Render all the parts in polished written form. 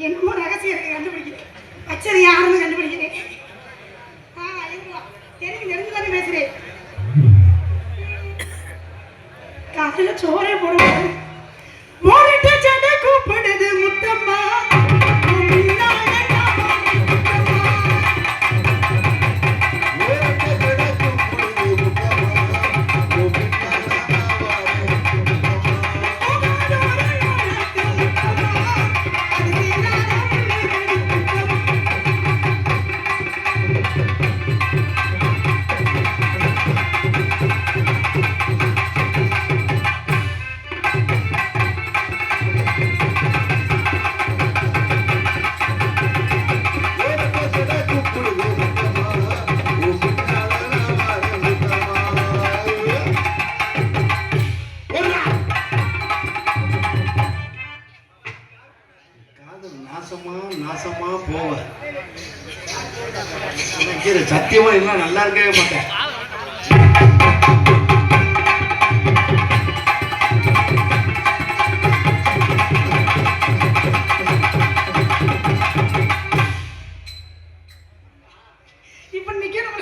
என்னமோ ரகசியம் இருக்கு, கண்டுபிடிக்கிறேன். வச்சது யாருன்னு கண்டுபிடிக்கிறேன். தெரிஞ்சு தெரிஞ்சு தானே பேசுறேன். காலையில சோறே போடுவாங்க. ஓடிட்டு சண்டை கூப்பிடுது முத்தம்மா. சத்தியமா எல்லாம் நல்லா இருக்கவே மாட்டேன். இப்ப நிக்கிறோம்.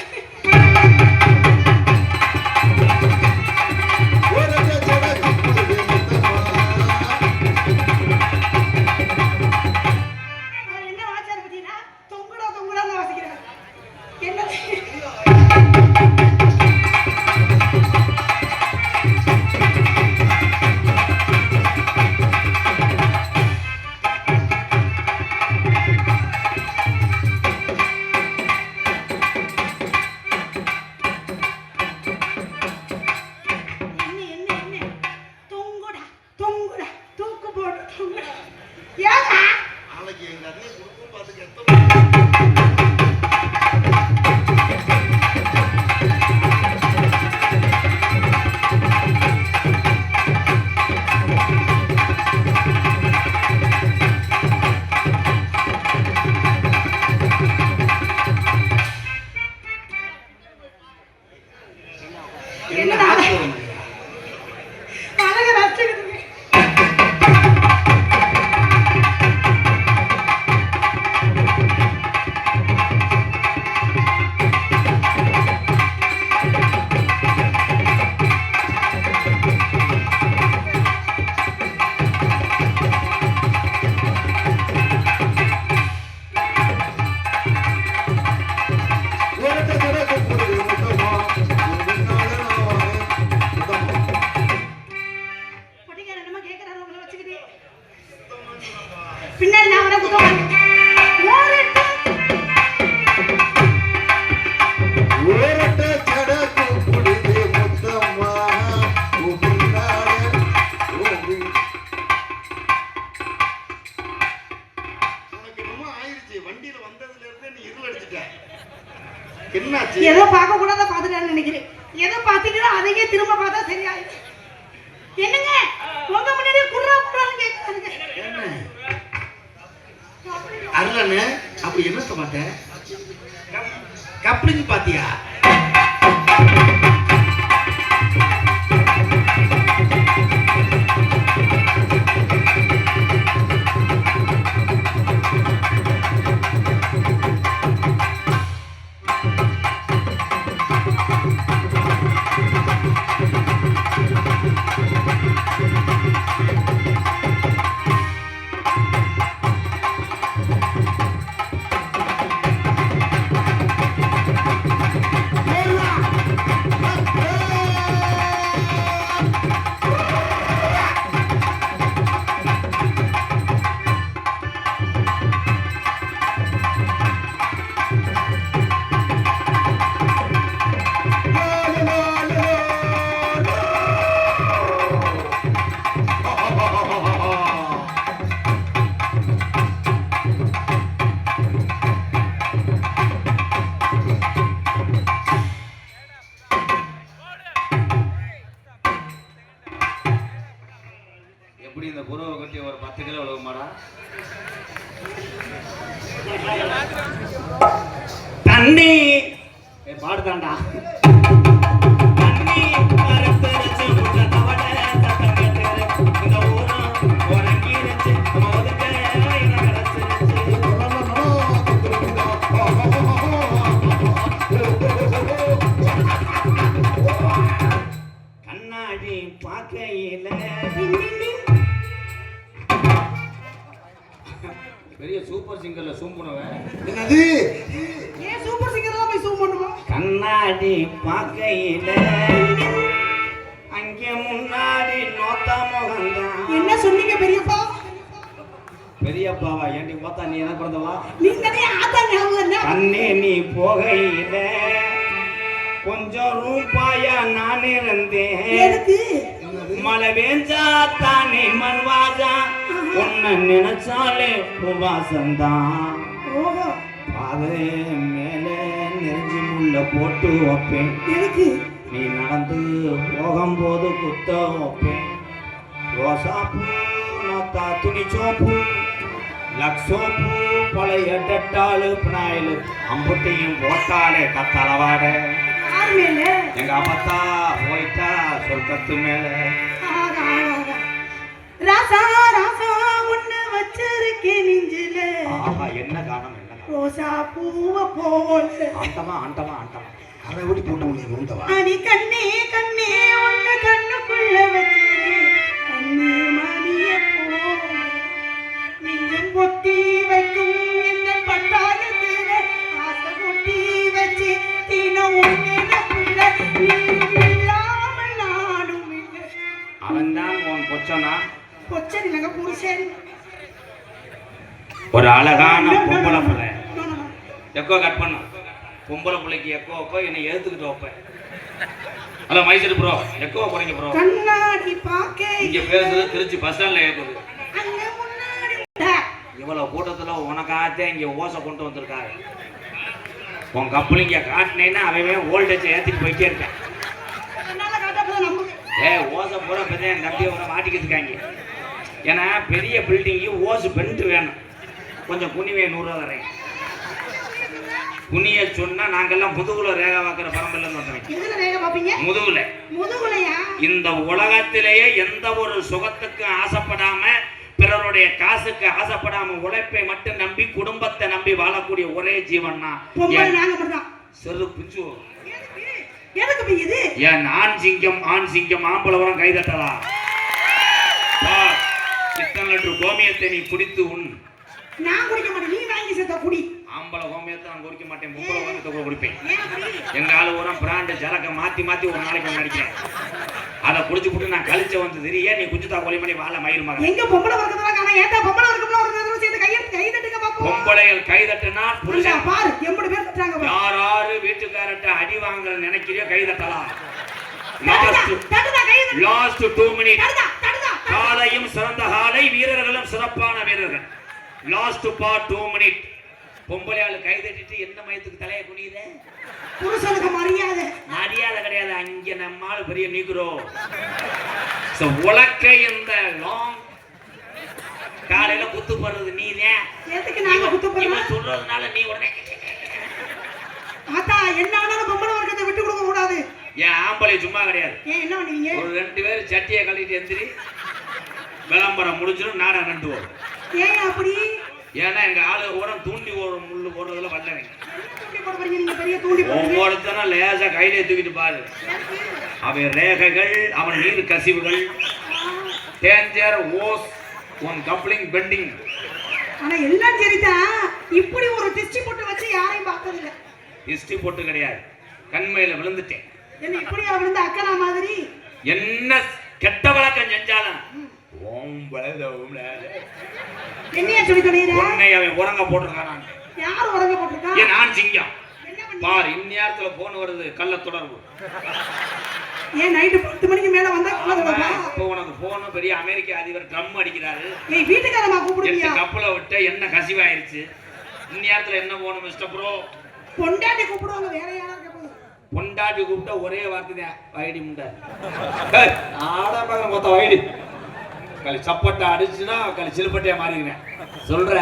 பின்னாடி நான் உனக்கு ஏதோ பார்க்க கூடாத பார்த்துட்டான்னு நினைக்கிறேன். ஏதோ பார்த்தீங்கன்னா அதையே திரும்ப பார்த்தா சரியாயிடும். என்னங்க உங்க முன்னாடி குர்ரா குர்ரான்னு கேட்குறாங்க. அருளனே அப்படி என்ன மாட்டேன் கப்ளிங் பாத்தியா? எப்படி இந்த புறவை கட்டி ஒரு 10 கிலோ உழவுமாடா? தண்ணி பாடுதாண்டா. தண்ணி பெரிய சூப்பர் சிங்கர்ல சூம் பண்ணுவேன். என்னது? ஏன் சூப்பர் சிங்கர்லாம் போய் சூம் பண்ணுவோம்? கண்ணாடி பார்க்கையில அங்கே முன்னாடி நோத்தா முகந்தான். என்ன சொன்னீங்க பெரியப்பா? பெரியப்பாவா? ஏன்டி பார்த்தா நீ என்ன பிறந்தவா? நீங்களே ஆத்தா ஞாபகம் என்ன? கண்ணே நீ போகையில கொஞ்சம் ரூபாயா நான் இருந்தேன். எதுக்கு? மழை வேஞ்சா தானே மண்வாஜா உன்னை நினைச்சாலே உபாசந்தான். ஓஹோ. பாதை மேல நெருஞ்சி முள்ள போட்டு வைப்பேன். எதுக்கு? நீ நடந்து போகும்போது குத்த வைப்பேன். ரோசாப்பூ நோத்தா துணி சோப்பு லக்ஸோப்பு பழைய டெட்டாலு பினாயிலு அம்புட்டையும் போட்டாலே கத்தளவாட. யார் மேல? எங்க அப்பத்தா போயிட்டா சொர்க்கத்து மேல. ஆகா, ஆகா. ராசா ராசா ஒண்ணு வச்சிருக்கேன் நெஞ்சில. ஆஹா, என்ன காரணம் என்ன காரணம்? ரோசா பூவ போல. ஆண்டமா ஆண்டமா ஆண்டமா. அதை ஓடி போட்டு முடியும் உண்டவா? அடி கண்ணே கண்ணே ஒண்ணு கண்ணுக்குள்ள வச்சிரு. கண்ணு மணிய போல நெஞ்சம் பொத்தி வைக்கும் இந்த பட்டாளத்துல ஆசை பொத்தி வச்சு தினம் ஒன்னெனக்குள்ள நீ இல்லாமல் நானும் இல்லை. அவன் தான் உன் பொச்சனா. கொச்சன் இல்லைங்க புருஷன். ஒரு அழகான பொம்பளை பிள்ளை. எக்கோ கட் பண்ண பொம்பளை பிள்ளைக்கு எக்கோ வைப்ப என்னை எழுத்துக்கிட்டு வைப்பேன். ஹலோ மைசூர் ப்ரோ, எக்கோ போறீங்க ப்ரோ. கண்ணாடி பாக்க இங்க பேசுறது திருச்சி பஸ் ஸ்டாண்ட்ல ஏற்படுது. அங்க முன்னாடி இவ்வளவு கூட்டத்துல உனக்காகத்தான் இங்க ஓசை கொண்டு வந்திருக்காரு. உன் கப்பல் இங்க காட்டினேன்னா அவன் ஓல்டேஜ் ஏத்திட்டு போயிட்டே இருக்கேன். என்னால காட்டப்பட நம்புங்க. ஓசை பூரா பெரிய நம்பியை வர மாட்டிக்கிட்டு இருக்காங்க. ஏன்னா பெரிய பில்டிங்கு ஓசு பெல்ட் வேணும். கொஞ்சம் குனிவே 100 ரூபா தரேன். குனிய சொன்னா நாங்கெல்லாம் முதுகுல ரேகா வாக்குற பரம்பரையில வந்தோம். இதுல ரேகை பாப்பீங்க? முதுகுல. முதுகுலையா? இந்த உலகத்திலேயே எந்த ஒரு சுகத்துக்கு ஆசைப்படாம பிறருடைய காசுக்கு ஆசைப்படாம உழைப்பை மட்டும் நம்பி குடும்பத்தை நம்பி வாழக்கூடிய ஒரே ஜீவன்னா பொம்பளை நாங்க மட்டும். செரு பிஞ்சு. எதுக்கு போய் இது? ஏன் ஆண் சிங்கம் ஆம்பளை வரம் கைதட்டலா? இத்தனை லிட்டர் கோமியத்தை நீ குடித்து உன். நான் குடிக்க மாட்டேன், நீ வாங்கி சேர்த்த குடி. ஆம்பளை கோமியத்தை நான் குடிக்க மாட்டேன், பொம்பளை கோமியத்தை கூட குடிப்பேன். ஏன் அப்படி? எங்க ஆளு உரம் பிராண்டு ஜலக்க மாத்தி ஒரு நாளைக்கு ஒன்று அடிக்கிறேன். அதை குடிச்சு போட்டு நான் கழிச்ச வந்து தெரிய நீ குஞ்சுதா கொலை பண்ணி வாழ மயிர் மகன். எங்க பொம்பளை வர்க்கதெல்லாம் காணோம். ஏன்டா பொம்பளை வர்க்கம்ல ஒரு தடவை சேர்ந்து கை தட்டுங்க பாப்போம். பொம்பளைகள் கைதட்டுனா புருஷன் பாரு 80 பேர் தட்டாங்க பாரு. யாராரு வீட்டுக்காரட்ட அடி வாங்கல நினைக்கிறியோ கைதட்டலாம். தட்டுடா கை தட்டு. Last 2 minute. தட்டுடா. காலையும் சிறந்த காலை, வீரர்களும் சிறப்பான வீரர்கள். Last part 2 minute. பொம்பளையாளு கை தட்டிட்டு என்ன மயத்துக்கு தலையை குனியுது? புருஷனுக்கு மரியாதை. மரியாதை கிடையாது. அங்க நம்மால பெரிய நீக்குறோ. உலக்க இந்த லாங் காலையில குத்து போடுறது நீதான். எதுக்கு நாங்க குத்து போறோம்? இவன் சொல்றதுனால நீ உடனே ஆத்தா என்ன ஆனாலும் பொம்பளை வர்க்கத்தை விட்டு கொடுக்க கூடாது. ஏன் ஆம்பளை சும்மா கிடையாது. ஏன் என்ன பண்ணுவீங்க? ஒரு 2 பேர் சட்டியை கழிட்டு எந்திரி விளம்பரம் முடிஞ்சிடும், நாடகம் நண்டு வரும். ஏன் அப்படி? ஏன்னா எங்க ஆளு உரம் தூண்டி முள்ளு போடுறதுல வல்லவங்க. தூண்டி போட போறீங்க நீங்க, பெரிய தூண்டி போடுறீங்க. ஒவ்வொருத்தனும் லேசா கையிலே தூக்கிட்டு பாரு. அவன் ரேகைகள், அவன் நீர் கசிவுகள், danger hose one coupling pending. ஆனா எல்லாம் சரிதான். இப்படி ஒரு டிஸ்டி போட்டு வச்சு யாரையும் பார்த்தது இல்ல. ஹிஸ்டரி போட்டு கிடையாது, கண்மையில விழுந்துட்டேன். என்ன இப்படியா விழுந்த அக்கனா மாதிரி? என்ன கெட்ட வழக்கம் செஞ்சாலும் என்னையா சொல்லி தொலைற? உன்னை அவன் உறங்க போட்டிருக்கான். யார் உறங்க போட்டிருக்கா? ஏன் நான் சிங்கம் என்ன பண்ணி? பார், இந்நேரத்துல போன் வருது, கள்ள தொடர்பு. ஏன் நைட்டு 10 மணிக்கு மேல வந்தா கலவரமா? இப்போ உனக்கு போன் பெரிய அமெரிக்க அதிபர் ட்ரம் அடிக்கிறாரு. ஏய் வீட்டுக்காரமா கூப்பிடுவியா? 8 கப்பல விட்டு என்ன கசிவாயிருச்சு. இந்நேரத்துல என்ன போகணும் மிஸ்டர் ப்ரோ? பொண்டாட்டி கூப்பிடுவாங்க, வேற யாரா இருக்க போகுது? பொண்டாட்டி கூப்பிட்டா ஒரே வார்த்தை தான், வைடி முண்டை. ஆடா பார்க்க மொத்த வைடி. களி சப்பட்டை அடிச்சுன்னா களி சிலுப்பட்டையா மாறிடுவேன். சொல்ற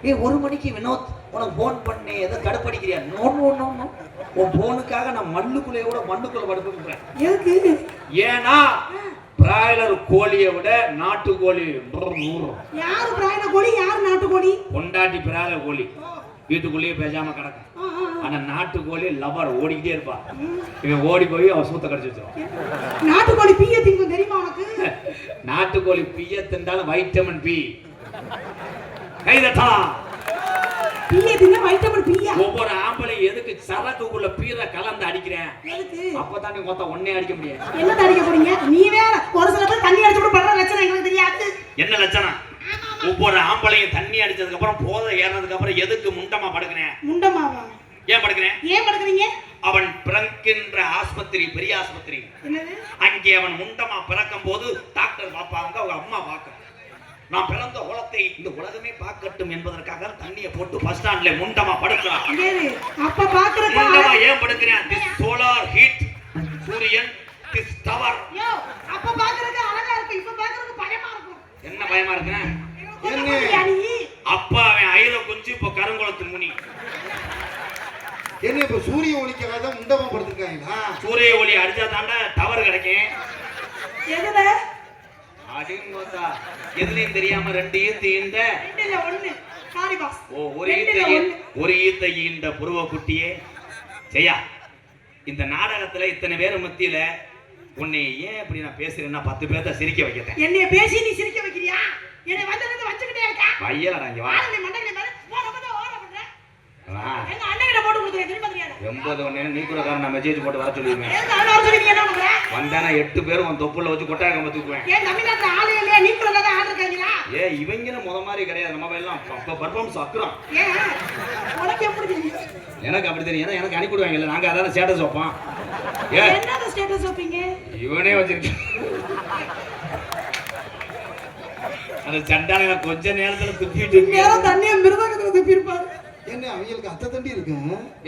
ஏய் 1 மணிக்கு வினோத் உனக்கு போன் பண்ணி ஏதோ கடுப்படிக்கிறியா? நோ நோ நோ நோ, உன் போனுக்காக நான் மண்ணுக்குள்ளே கூட மண்ணுக்குள்ள படுத்துக்கிறேன். எதுக்கு? ஏன்னா பிராய்லர் கோழியை விட நாட்டுக்கோழி 100. யாரு பிராயன கோழி, யார் நாட்டு கோழி? பொண்டாட்டி பிராய்லர் கோழி வீட்டுக்குள்ளேயே பேசாம கிடக்கும். ஆனா நாட்டுக்கோழி லவர் ஓடிக்கிட்டே இருப்பா. இவன் ஓடி போய் அவன் சூத்த கடிச்சு வச்சிருவான். நாட்டுக்கோழி பீய திங்கும் தெரியுமா உனக்கு? நாட்டுக்கோழி பீய தின்றாலும் வைட்டமின் பி. கைதட்டலாம். பிய தின்ன வைட்டமின் பியா. ஒவ்வொரு ஆம்பளை எதுக்கு சரக்குக்குள்ள பீரை கலந்து அடிக்கிறேன்? எதுக்கு? அப்பதான் நீ மொத்தம் ஒன்னே அடிக்க முடியும். என்ன அடிக்க போறீங்க? நீ வேற ஒரு சில பேர் தண்ணி அடிச்சு பண்ற லட்சணம் எங்களுக்கு தெரியாது. என்ன லட்சணம்? ஒவ்வொரு ஆம்பளையும் தண்ணி அடிச்சதுக்கு அப்புறம் போதை ஏறினதுக்கு அப்புறம் எதுக்கு முண்டமா படுக்கிறேன்? முண்டமாவா? ஏன் படுக்கிறேன்? ஏன் படுக்கிறீங்க? அவன் பிறக்கின்ற ஆஸ்பத்திரி பெரிய ஆஸ்பத்திரி. என்னது? அங்கே அவன் முண்டமா பிறக்கும் போது டாக்டர் பாப்பாங்க, அவங்க அம்மா பார்க்க. நான் பிறந்த உலகத்தை இந்த உலகமே பார்க்கட்டும் என்பதற்காக தண்ணியை போட்டு பஸ் ஸ்டாண்ட்ல முண்டமா படுக்கிறான். அப்ப பாக்குறப்ப முண்டமா ஏன் படுக்கிறேன்? திஸ் சோலார் ஹீட், சூரியன், திஸ் டவர். யோ, அப்ப பாக்குறதுக்கு அழகா இருக்கு, இப்ப பாக்குறதுக்கு பயமா இருக்கும். என்ன பயமா இருக்கு? அப்பா அவன் ஐர குஞ்சு இப்ப கருங்குளத்து முனி. என்ன இப்ப சூரிய ஒளிக்காக தான் முண்டமா படுத்திருக்காங்களா? சூரிய ஒளி அடிச்சா தாண்டா டவர் கிடைக்கும். எதுல? அடிங்கோதா எதுலயும் தெரியாம ரெண்டு ஈத்து இந்த இல்ல ஒண்ணு. Sorry boss. ஓ ஒரு ஈத்தை இந்த புருவ குட்டியே. ஜெயா, இந்த நாடகத்துல இத்தனை பேர் மத்தியில உன்னை ஏன் இப்படி நான் பேசுறேன்னா 10 பேர்த்த சிரிக்க வைக்கிறேன். என்னைய பேசி நீ சிரிக்க வைக்கிறியா? என்னை வந்து வச்சுக்கிட்டே இருக்கா? வையலடா இங்க வா. நீ மண்டல பாரு. ஓட பண்ற. வா. எங்க அண்ணகிட்ட போட்டு கொடுத்துறேன், திரும்ப தெரியாது. 81 நீ கூட காரணம் மெசேஜ் போட்டு வர சொல்லுவீங்க. ஏன் அவன வர சொல்லி என்ன பண்ற? வந்தானா 8 பேர் உன் தொப்புல வச்சு கொட்டாய கம்ப தூக்குவேன். ஏன் தமிழ்நாட்டுல ஆளே இல்லையா? நீ கூட தான் ஆள் இருக்காங்களா? இவங்க முத மாதிரி கிடையாது. நம்ம எல்லாம் பெர்ஃபார்மன்ஸ் அக்குறோம். ஏன் உனக்கு எப்படி தெரியும்? எனக்கு அப்படி தெரியும். ஏன்னா எனக்கு அனுப்பிடுவாங்க இல்ல, நாங்க அதான ஸ்டேட்டஸ் வைப்போம். என்னது ஸ்டேட்டஸ் வைப்பீங்க? இவனே வச்சிருக்கேன். அந்த சண்டான கொஞ்ச நேரத்துல துப்பிட்டு நேரம் தண்ணியை மிருதங்கத்துல துப்பி இருப்பாரு. என்ன அவங்களுக்கு அத்தை தண்டி இருக்கு?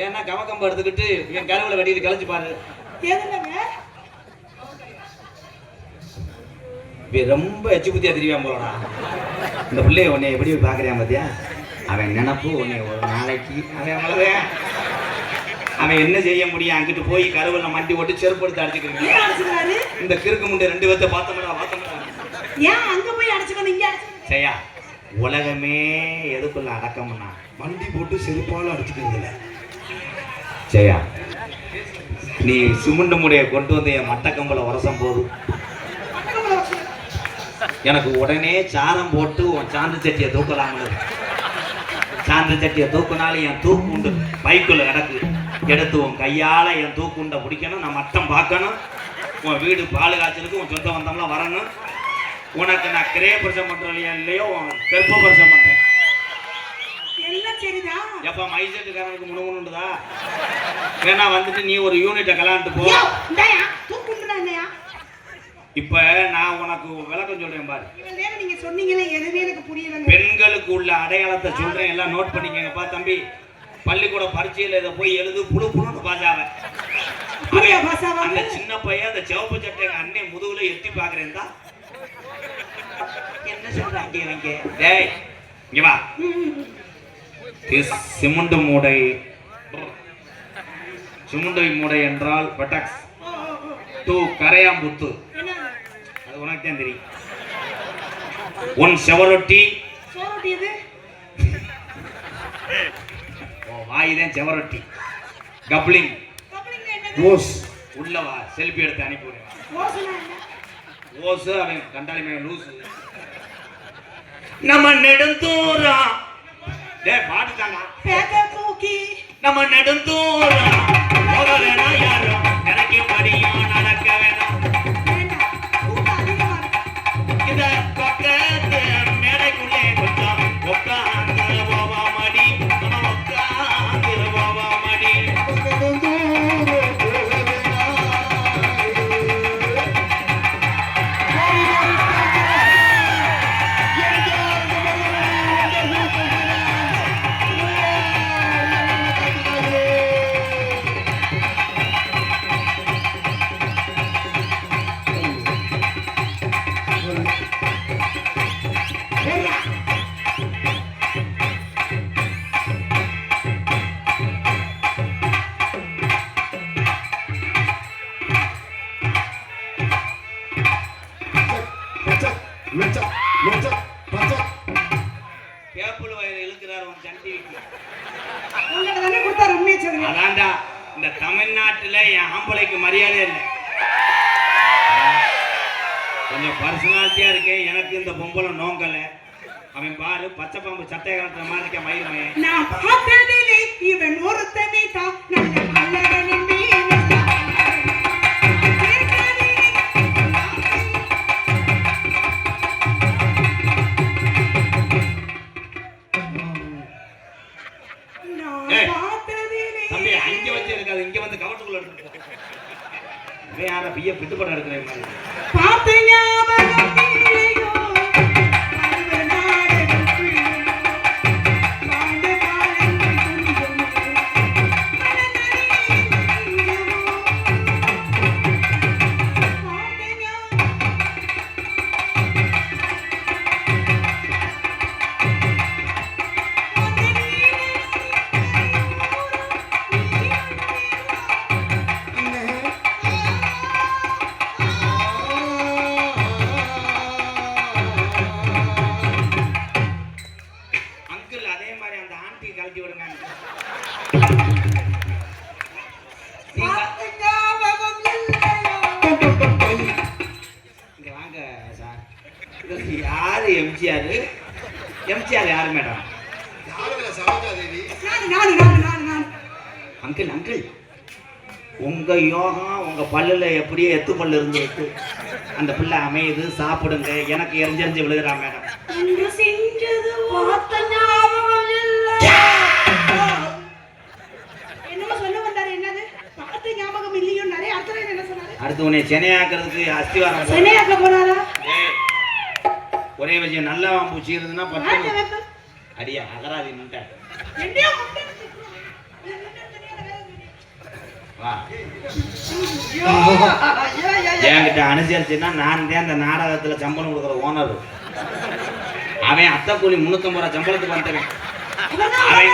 ஏன்னா கமக்கம்பு எடுத்துக்கிட்டு என் கருவில வெட்டிட்டு கலைச்சு பாரு. எதுலங்க? ரொம்ப எச்சு புத்தியா தெரியாம போலடா. இந்த பிள்ளைய உன்னை எப்படி பாக்குறியான் பாத்தியா? அவன் நினப்பு உன்னை ஒரு நாளைக்கு அவன் என்ன செய்ய முடியும்? அங்கிட்டு போய் கருவில மண்டி ஓட்டு செருப்பு எடுத்து அடிச்சுக்கிறீங்க. இந்த கிறுக்கு முண்டை 2 பேர்த்த பார்த்தோம்டா. ஏன் அங்க போய் அடிச்சுக்கணும், இங்க அடிச்சுக்கணும்? சரியா, உலகமே எதுக்குள்ள அடக்கம்னா மண்டி போட்டு செருப்பால அடிச்சுக்கிறதுல. சரியா, நீ சிமுண்டு முடைய கொண்டு வந்து என் மட்டக்கம்பல உரசம் போது எனக்கு உடனே சாரம் போட்டு உன் சாந்து சட்டியை தூக்கலாம்னு. சாந்து சட்டியை தூக்குனாலும் என் தூக்குண்டு பைக்குள்ள கிடக்கு. எடுத்து உன் கையால என் தூக்குண்டை பிடிக்கணும். நான் மட்டம் பார்க்கணும். உன் வீடு பால் காய்ச்சலுக்கு உன் சொந்த வந்தம்லாம் வரணும். உனக்கு நான் கிரே பரிசம் பண்றேன் இல்லையோ, கற்ப பரிசம் பண்றேன். எல்லாம் சரிதான். எப்ப மைசெட்டுக்காரனுக்கு முணுமுணுண்டதா? வேணா வந்துட்டு நீ ஒரு யூனிட்டை கலான்ட்டு போ. இப்ப நான் உனக்கு விளக்கம் சொல்றேன் பாரு. நீங்க சொன்னீங்களே எதுவுமே எனக்கு புரியல. பெண்களுக்கு உள்ள அடையாளத்தை சொல்றேன், எல்லாம் நோட் பண்ணிக்கங்கப்பா தம்பி. பள்ளிக்கூட பரீட்சையில இதை போய் எழுது, புழு புழுன்னு பாசாவ. அந்த சின்ன பையன் அந்த சிவப்பு சட்டை எங்க அண்ணே முதுகுல எட்டி பாக்குறேன் தான். என்ன சொல்றாங்க இவங்க? டேய் இங்க வா. சிமுண்டு மூடை. சிமுண்டை மூடை என்றால் பட்டாக்ஸ். டூ கரையாம்புத்து. அது உனக்கு தான் தெரியும். ஒன் செவரொட்டி. வாயிதான் செவரொட்டி. கப்ளிங். ஓஸ். உள்ளவா செல்ஃபி எடுத்து அனுப்பிவிடுவேன். ஓசு அவன் கண்டாளி மேல லூசு. நம்ம நெடுந்தூரம். டேய் பாட்டுதாங்க. நம்ம நெடுந்தூரம் போக வேணாம் யாரும். எனக்கு படியும் நடக்க வேணாம். இந்த பக்கத்து மேடைக்குள்ளே கொஞ்சம் உட்காந்து போவாமடி. நம்ம உட்காந்து போவாமடி. கேப்புல வயல இழுக்கிறார் உன் சண்டி. அதான்டா இந்த தமிழ்நாட்டுல என் ஆம்பளைக்கு மரியாதை இல்லை. கொஞ்சம் பர்சனாலிட்டியா இருக்கேன். எனக்கு இந்த பொம்பளை நோங்கல. அவன் பாரு பச்சை பாம்பு சட்டை காலத்துல மாதிரி இருக்க மயிர் நான் பார்த்ததிலே இவன் ஒருத்தனை தான் நல்ல நல்லவனின் மீது ஏய். நான் பார்த்ததிலே தம்பி அங்க வச்சு இருக்காது இங்க வந்து கவட்டுக்குள்ள எடுத்து இவன் யார பிய பிட்டு படம் எடுக்கிறேன் மாதிரி பார்த்த ஞாபகம் இல்லையோ வாழ்வு நாடகத்தில் வாழ்ந்த காலங்கள் கொஞ்சமோ பார்த்த ஞாபகம் அங்கிள் அதே மாதிரி அந்த ஆண்டி கழட்டி விடுங்க பார்த்த ஞாபகம் இல்லையோ இங்க வாங்க சார் இது யாரு எம்ஜிஆர் எம்ஜிஆர் யாரு மேடம் யாருல சரோஜா தேவி நான் அங்கிள் அங்கிள் உங்க யோகம் உங்க பல்லுல எப்படியே எத்து பல்லு இருந்து அந்த பிள்ளை அமையுது சாப்பிடுங்க எனக்கு எரிஞ்செறிஞ்சு விழுகிறா மேடம் என்று செஞ்சது பார்த்த ஞாபகம் இல்லை என்னமோ சொல்ல வந்தாரு என்னது பார்த்த ஞாபகம் இல்லையோ நிறைய அர்த்தம் என்ன சொன்னாரு அடுத்து உன்னை சென்னையாக்குறதுக்கு அஸ்திவாரம் போடுறேன். சென்னையாக்க போறாரா ஏய், ஒரே விஷயம் நல்ல பூச்சி இருந்ததுன்னா வாங்க பட்டு வெப்ப அடியா அகராதி நின்ட்ட என்னையோ முட்டை வா என்கிட்ட அனுசரிச்சுன்னா நான் தான் அந்த நாடகத்துல சம்பளம் கொடுக்குற ஓனர் அவன் அத்தை கூலி 350 ரூபா சம்பளத்துக்கு வந்துட்டவன் அவன்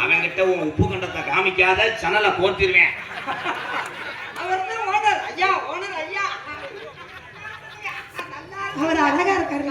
அவன்கிட்ட உன் உப்பு கண்டத்தை காமிக்காத சனலை போட்டிருவேன் அவர் அழகா இருக்காரு